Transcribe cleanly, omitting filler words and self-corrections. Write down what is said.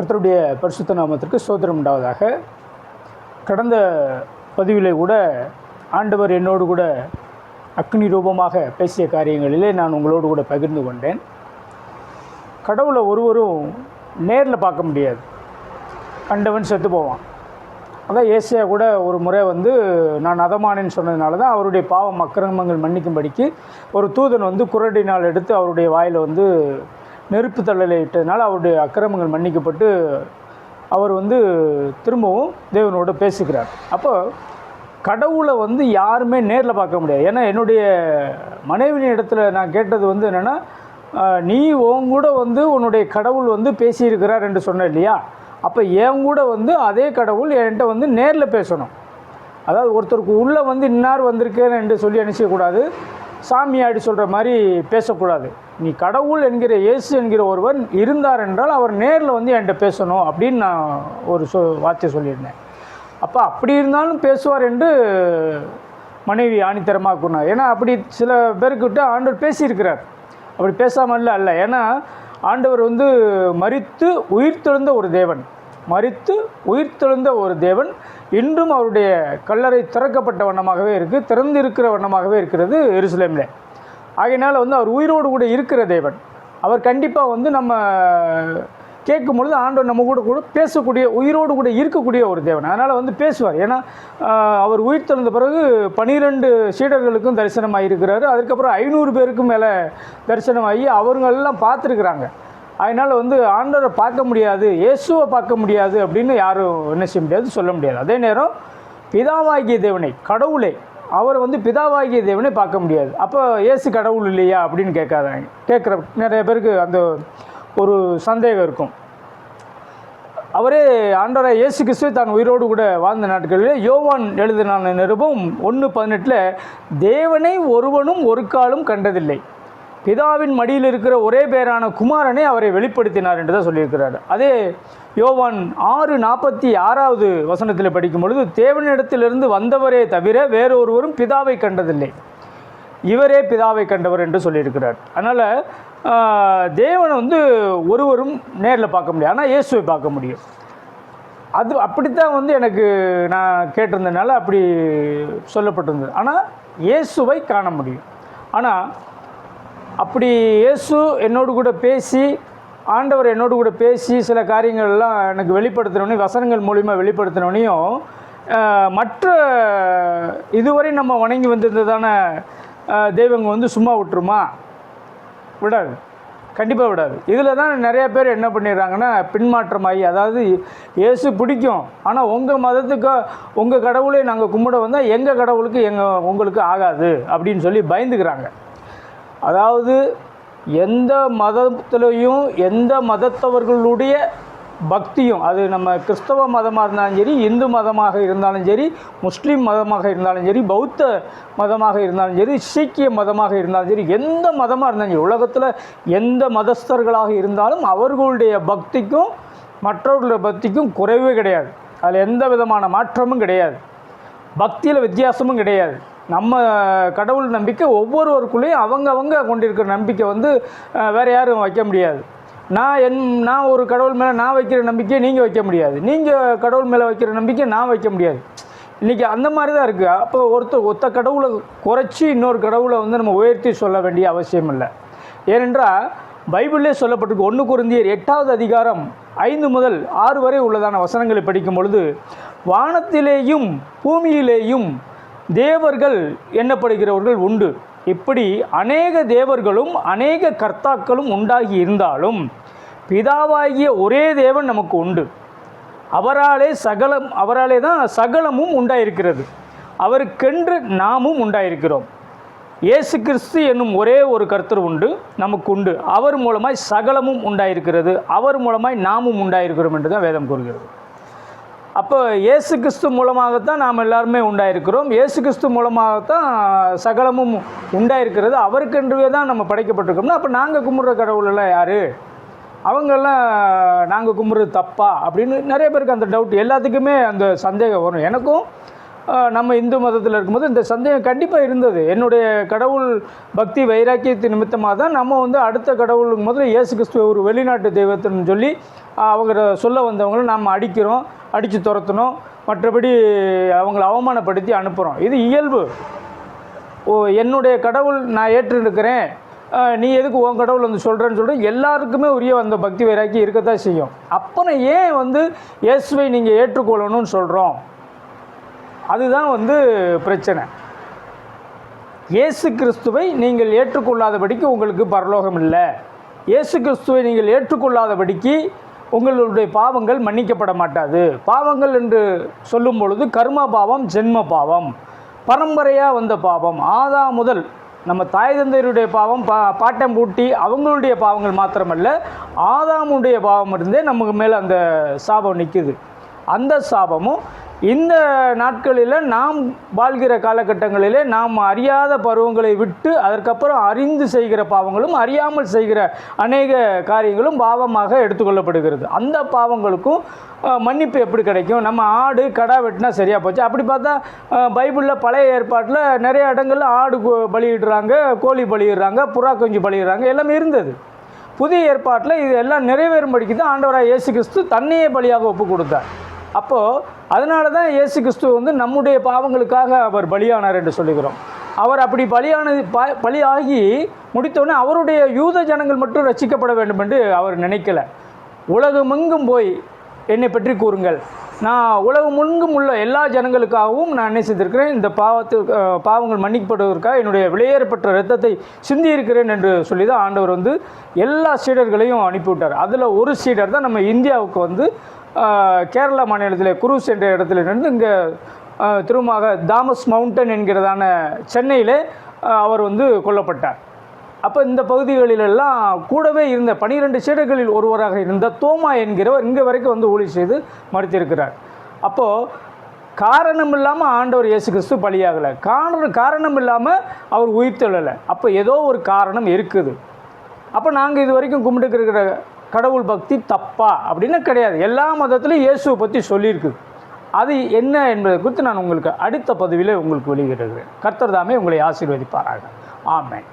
கர்த்தருடைய பரிசுத்த நாமத்திற்கு ஸ்தோத்திரம் உண்டாவதாக. கடந்த பதிவிலே கூட ஆண்டவர் என்னோடு கூட அக்னி ரூபமாக பேசிய காரியங்களிலே நான் உங்களோடு கூட பகிர்ந்து கொண்டேன். கடவுளை ஒருவரும் நேரில் பார்க்க முடியாது, கண்டவன் செத்து போவான். அதான் ஏசியா கூட ஒரு முறை நான் அதமானேன்னு சொன்னதுனால தான் அவருடைய பாவம் அக்கிரமங்கள் மன்னிக்கும்படிக்கு ஒரு தூதன் குரடினால் எடுத்து அவருடைய வாயில் நெருப்பு தள்ளலை இட்டதுனால அவருடைய அக்கிரமங்கள் மன்னிக்கப்பட்டு அவர் திரும்பவும் தேவனோடு பேசுகிறார். அப்போ கடவுளை யாருமே நேரில் பார்க்க முடியாது. ஏன்னா என்னுடைய மனைவியின் இடத்துல நான் கேட்டது என்னென்னா, நீ உங்கூட உன்னுடைய கடவுள் பேசியிருக்கிறார் என்று சொன்ன இல்லையா, அப்போ என் கூட அதே கடவுள் என்கிட்ட நேரில் பேசணும். அதாவது ஒருத்தருக்கு உள்ளே இன்னார் வந்திருக்கேன் என்று சொல்லி நினைச்சக்கூடாது, சாமியாடி சொல்கிற மாதிரி பேசக்கூடாது. நீ கடவுள் என்கிற இயேசு என்கிற ஒருவர் இருந்தார் என்றால் அவர் நேரில் என்கிட்ட பேசணும் அப்படின்னு நான் ஒரு வார்த்தை சொல்லியிருந்தேன். அப்போ அப்படி இருந்தாலும் பேசுவார் என்று மனைவி ஆணித்தரமாக கூறினார். ஏன்னா அப்படி சில பேருக்கிட்ட ஆண்டவர் பேசியிருக்கிறார், அப்படி பேசாமல் அல்ல. ஏன்னா ஆண்டவர் மரித்து உயிர்த்தெழுந்த ஒரு தேவன், மரித்து உயிர்த்தெழுந்த ஒரு தேவன். இன்றும் அவருடைய கல்லறை திறக்கப்பட்ட வண்ணமாகவே இருக்குது, திறந்திருக்கிற வண்ணமாகவே இருக்கிறது எருசலேமில். ஆகையினால் அவர் உயிரோடு கூட இருக்கிற தேவன். அவர் கண்டிப்பாக நம்ம கேட்கும் பொழுது ஆண்டவர் நம்ம கூட பேசக்கூடிய, உயிரோடு கூட இருக்கக்கூடிய ஒரு தேவன். அதனால் பேசுவார். ஏன்னா அவர் உயிர் தெழுந்த பிறகு 12 சீடர்களுக்கும் தரிசனமாக இருக்கிறாரு. அதுக்கப்புறம் 500 பேருக்கும் மேலே தரிசனமாகி அவங்களெல்லாம் பார்த்துருக்குறாங்க. அதனால் ஆண்டவரை பார்க்க முடியாது, இயேசுவை பார்க்க முடியாது அப்படின்னு யாரும் என்ன செய்ய முடியாது, சொல்ல முடியாது. அதே நேரம் பிதாவாகிய தேவனை, கடவுளை, அவர் பிதாவாகிய தேவனை பார்க்க முடியாது. அப்போ இயேசு கடவுள் இல்லையா அப்படின்னு கேட்குற நிறைய பேருக்கு அந்த ஒரு சந்தேகம் இருக்கும். அவரே ஆண்டவரை இயேசு கிறிஸ்து தான் உயிரோடு கூட வாழ்ந்த நாட்களில் யோவான் எழுதின நிருபம் 1:18 தேவனை ஒருவனும் ஒரு காலும் கண்டதில்லை, பிதாவின் மடியில் இருக்கிற ஒரே பேரான குமாரனை அவரை வெளிப்படுத்தினார் என்று தான் சொல்லியிருக்கிறார். அதே யோவான் 6:46 படிக்கும் பொழுது தேவனிடத்திலிருந்து வந்தவரே தவிர வேறொருவரும் பிதாவை கண்டதில்லை, இவரே பிதாவை கண்டவர் என்று சொல்லியிருக்கிறார். அதனால் தேவனை ஒருவரும் நேரில் பார்க்க முடியாது, ஆனால் இயேசுவை பார்க்க முடியும். அது அப்படித்தான் எனக்கு நான் கேட்டிருந்ததுனால அப்படி சொல்லப்பட்டிருந்தது. ஆனால் இயேசுவை காண முடியும். ஆனால் அப்படி இயேசு என்னோடு கூட பேசி, ஆண்டவர் என்னோடு கூட பேசி சில காரியங்கள்லாம் எனக்கு வெளிப்படுத்தினோடனே, வசனங்கள் மூலிமா வெளிப்படுத்தினோடனையும் மற்ற இதுவரை நம்ம வணங்கி வந்திருந்ததான தெய்வங்க சும்மா விட்டுருமா? விடாது, கண்டிப்பாக விடாது. இதில் தான் நிறைய பேர் என்ன பண்ணிடுறாங்கன்னா பின்மாற்றமாகி, அதாவது இயேசு பிடிக்கும் ஆனால் உங்கள் மதத்துக்கு உங்கள் கடவுளை நாங்கள் கும்பிட வந்தால் எங்கள் கடவுளுக்கு உங்களுக்கு ஆகாது அப்படின்னு சொல்லி பயந்துக்கிறாங்க. அதாவது எந்த மதத்திலையும் எந்த மதத்தவர்களுடைய பக்தியும், அது நம்ம கிறிஸ்தவ மதமாக இருந்தாலும் சரி, இந்து மதமாக இருந்தாலும் சரி, முஸ்லீம் மதமாக இருந்தாலும் சரி, பௌத்த மதமாக இருந்தாலும் சரி, சீக்கிய மதமாக இருந்தாலும் சரி, எந்த மதமாக இருந்தாலும் சரி, உலகத்தில் எந்த மதஸ்தர்களாக இருந்தாலும் அவர்களுடைய பக்திக்கும் மற்றவர்களுடைய பக்திக்கும் குறைவே கிடையாது. அதில் எந்த விதமான மாற்றமும் கிடையாது, பக்தியில் வித்தியாசமும் கிடையாது. நம்ம கடவுள் நம்பிக்கை ஒவ்வொருவருக்குள்ளேயும் அவங்க கொண்டிருக்கிற நம்பிக்கை வேறு யாரும் வைக்க முடியாது. நான் ஒரு கடவுள் மேலே நான் வைக்கிற நம்பிக்கையை நீங்கள் வைக்க முடியாது, நீங்கள் கடவுள் மேலே வைக்கிற நம்பிக்கை நான் வைக்க முடியாது. இன்றைக்கி அந்த மாதிரி தான் இருக்குது. அப்போ ஒத்த கடவுளை குறைச்சி இன்னொரு கடவுளை நம்ம உயர்த்தி சொல்ல வேண்டிய அவசியம் இல்லை. ஏனென்றால் பைபிளிலே சொல்லப்பட்டிருக்கு. 1 கொரிந்தியர் 8வது அதிகாரம் 5 முதல் 6 வரை உள்ளதான வசனங்களை படிக்கும் பொழுது, வானத்திலேயும் பூமியிலேயும் தேவர்கள் எண்ணப்படுகிறவர்கள் உண்டு, இப்படி அநேக தேவர்களும் அநேக கர்த்தாக்களும் உண்டாகி இருந்தாலும் பிதாவாகிய ஒரே தேவன் நமக்கு உண்டு, அவராலே தான் சகலமும் உண்டாயிருக்கிறது, அவருக்கென்று நாமும் உண்டாயிருக்கிறோம். இயேசு கிறிஸ்து என்னும் ஒரே ஒரு கர்த்தர் உண்டு, நமக்கு உண்டு, அவர் மூலமாய் சகலமும் உண்டாயிருக்கிறது, அவர் மூலமாய் நாமும் உண்டாயிருக்கிறோம் என்று தான் வேதம் கூறுகிறது. அப்போ இயேசு கிறிஸ்து மூலமாகத்தான் நாம் எல்லாருமே உண்டாயிருக்கிறோம், இயேசு கிறிஸ்து மூலமாகத்தான் சகலமும் உண்டாயிருக்கிறது, அவருக்கென்றவே தான் நம்ம படைக்கப்பட்டிருக்கோம்னா அப்போ நாங்கள் கும்பிட்ற கடவுளெல்லாம் யார், அவங்கெல்லாம் நாங்கள் கும்பிட்றது தப்பா அப்படின்னு நிறைய பேருக்கு அந்த டவுட், எல்லாத்துக்குமே அந்த சந்தேகம் வரும். எனக்கும் நம்ம இந்து மதத்தில் இருக்கும்போது இந்த சந்தேகம் கண்டிப்பாக இருந்தது. என்னுடைய கடவுள் பக்தி வைராக்கியத்தின் நிமித்தமாக தான் நம்ம வந்து அடுத்த கடவுளுக்கு முதல்ல இயேசு கிறிஸ்துவ ஒரு வெளிநாட்டு தெய்வத்தின்னு சொல்லி அவங்க சொல்ல வந்தவங்களை நம்ம அடிக்கிறோம், அடித்து துரத்தணும், மற்றபடி அவங்கள அவமானப்படுத்தி அனுப்புகிறோம். இது இயல்பு. என்னுடைய கடவுள் நான் ஏற்றுருக்கிறேன், நீ எதுக்கு உன் கடவுள் வந்து சொல்கிறேன்னு சொல்லிட்டு எல்லாருக்குமே உரிய அந்த பக்தி வைராக்கி இருக்கத்தான் செய்யும். அப்புறம் ஏன் வந்து இயேசுவை நீங்கள் ஏற்றுக்கொள்ளணும்னு சொல்கிறோம்? அதுதான் வந்து பிரச்சனை. இயேசு கிறிஸ்துவை நீங்கள் ஏற்றுக்கொள்ளாதபடிக்கு உங்களுக்கு பரலோகம் இல்லை. இயேசு கிறிஸ்துவை நீங்கள் ஏற்றுக்கொள்ளாதபடிக்கு உங்களுடைய பாவங்கள் மன்னிக்கப்பட மாட்டாது. பாவங்கள் என்று சொல்லும் பொழுது கர்ம பாவம், ஜென்ம பாவம், பரம்பரையாக வந்த பாவம், ஆதாம் முதல் நம்ம தாய் தந்தையருடைய பாவம், பாட்டம் பூட்டி அவங்களுடைய பாவங்கள் மாத்திரமல்ல, ஆதாமுடைய பாவம் இருந்தே நமக்கு மேலே அந்த சாபம் நிற்குது. அந்த சாபமும் இந்த நாட்களில் நாம் வாழ்கிற காலகட்டங்களிலே நாம் அறியாத பருவங்களை விட்டு அதற்கப்புறம் அறிந்து செய்கிற பாவங்களும் அறியாமல் செய்கிற அநேக காரியங்களும் பாவமாக எடுத்துக்கொள்ளப்படுகிறது. அந்த பாவங்களுக்கும் மன்னிப்பு எப்படி கிடைக்கும்? நம்ம ஆடு கடா வெட்டினா சரியாக போச்சு. அப்படி பார்த்தா பைபிளில் பழைய ஏற்பாட்டில் நிறைய இடங்களில் ஆடு பலியிடுறாங்க, கோழி பலியிடுறாங்க, புறா குஞ்சு பலியிடுறாங்க, எல்லாமே இருந்தது. புதிய ஏற்பாட்டில் இது எல்லாம் நிறைவேறும்படிக்கு தான் ஆண்டவராக இயேசு கிறிஸ்து தன்னையே பலியாக ஒப்பு கொடுத்தார். அப்போது அதனால தான் இயேசு கிறிஸ்து வந்து நம்முடைய பாவங்களுக்காக அவர் பலியானார் என்று சொல்லுகிறோம். அவர் அப்படி பலியாகி முடித்தோடனே அவருடைய யூத ஜனங்கள் மட்டும் ரட்சிக்கப்பட வேண்டும் என்று அவர் நினைக்கல. உலகமெங்கும் போய் என்னை பற்றி கூறுங்கள், நான் உலகமெங்கும் உள்ள எல்லா ஜனங்களுக்காகவும் நான் என்ன செய்திருக்கிறேன், இந்த பாவங்கள் மன்னிக்கப்படுவதற்காக என்னுடைய விலையேறப்பட்ட இரத்தத்தை சிந்தியிருக்கிறேன் என்று சொல்லி தான் ஆண்டவர் வந்து எல்லா சீடர்களையும் அனுப்பிவிட்டார். அதில் ஒரு சீடர் தான் நம்ம இந்தியாவுக்கு வந்து கேரளா மாநிலத்தில் குரூஸ் என்ற இடத்துல இருந்து இங்கே திரும்ப தாமஸ் மவுண்டன் என்கிறதான சென்னையில் அவர் வந்து கொல்லப்பட்டார். அப்போ இந்த பகுதிகளிலெல்லாம் கூடவே இருந்த 12 சீடர்களில் ஒருவராக இருந்த தோமா என்கிறவர் இங்கே வரைக்கும் வந்து ஊழியம் செய்து மறுத்திருக்கிறார். அப்போது காரணம் இல்லாமல் ஆண்டவர் இயேசு கிறிஸ்து பலியாகலை, காரணம் இல்லாமல் அவர் உயிர்த்தெழலை. அப்போ ஏதோ ஒரு காரணம் இருக்குது. அப்போ நாங்கள் இது வரைக்கும் கும்பிட்டுக்கிற கடவுள் பக்தி தப்பா அப்படின்னு கிடையாது. எல்லா மதத்துலையும் இயேசுவை பற்றி சொல்லியிருக்குது. அது என்ன என்பதை குறித்து நான் உங்களுக்கு அடுத்த பதிவில் உங்களுக்கு வெளியிடுகிறேன். கர்த்தர் தாமே உங்களை ஆசீர்வதிப்பாராக. ஆமென்.